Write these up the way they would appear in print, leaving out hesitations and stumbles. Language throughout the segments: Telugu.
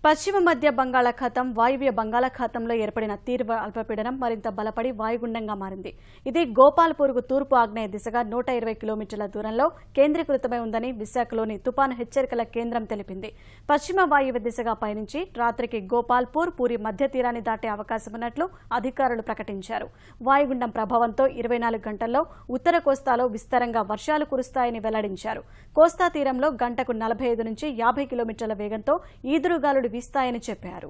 పశ్చిమ మధ్య బంగాళాఖాతం వాయువ్య బంగాళాఖాతంలో ఏర్పడిన తీవ్ర అల్పపీడనం మరింత బలపడి వాయుగుండంగా మారింది. ఇది గోపాల్పూర్కు తూర్పు ఆగ్నేయ దిశగా 120 కిలోమీటర్ల దూరంలో కేంద్రీకృతమై ఉందని విశాఖలోని తుపాను హెచ్చరికల కేంద్రం తెలిపింది. పశ్చిమ వాయువ్య దిశగా పయనించి రాత్రికి గోపాల్పూర్ పూరి మధ్య తీరాన్ని దాటే అవకాశం ఉన్నట్లు అధికారులు ప్రకటించారు. వాయుగుండం ప్రభావంతో 24 గంటల్లో ఉత్తర కోస్తాలో విస్తారంగా వర్షాలు కురుస్తాయని వెల్లడించారు. కోస్తా తీరంలో గంటకు 45 నుంచి 50 కిలోమీటర్ల వేగంతో ఈదురుగాలులు వీస్తాయని చెప్పారు.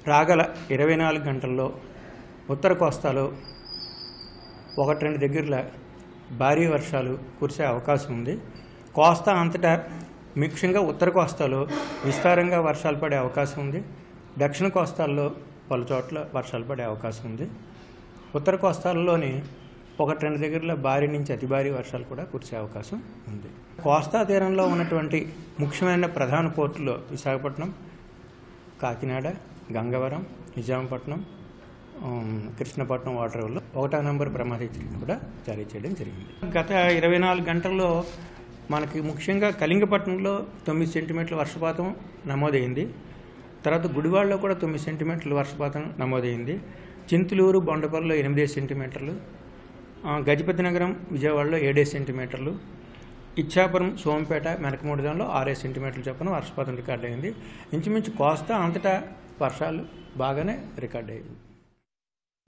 రాగల 24 గంటల్లో ఉత్తర కోస్తాలో 1-2 దగ్గరలో భారీ వర్షాలు కురిసే అవకాశం ఉంది. కోస్తా అంతటా ముఖ్యంగా ఉత్తర కోస్తాలో విస్తారంగా వర్షాలు పడే అవకాశం ఉంది. దక్షిణ కోస్తాల్లో పలు చోట్ల వర్షాలు పడే అవకాశం ఉంది. ఉత్తర కోస్తాల్లోని 1-2 దగ్గరలో భారీ నుంచి అతి భారీ వర్షాలు కూడా కురిసే అవకాశం ఉంది. కోస్తా తీరంలో ఉన్నటువంటి ముఖ్యమైన ప్రధాన పోర్టులు విశాఖపట్నం, కాకినాడ, గంగవరం, నిజాంపట్నం, కృష్ణపట్నం వాటర్లో 1వ నంబర్ ప్రమాద హెచ్చరిక కూడా జారీ చేయడం జరిగింది. గత 24 గంటల్లో మనకి ముఖ్యంగా కళింగపట్నంలో 9 సెంటీమీటర్ల వర్షపాతం నమోదైంది. తర్వాత గుడివాడలో కూడా 9 సెంటీమీటర్ల వర్షపాతం నమోదైంది. చింతలూరు, బొండపల్లిలో 8 సెంటీమీటర్లు, గజపతి నగరం, విజయవాడలో 7 సెంటీమీటర్లు, ఇచ్చాపురం, సోంపేట, మెనకమూడిలో 6 సెంటీమీటర్లు చొప్పున వర్షపాతం రికార్డ్ అయింది. ఇంచుమించు కోస్తా అంతటా వర్షాలు బాగానే రికార్డ్ అయ్యాయి.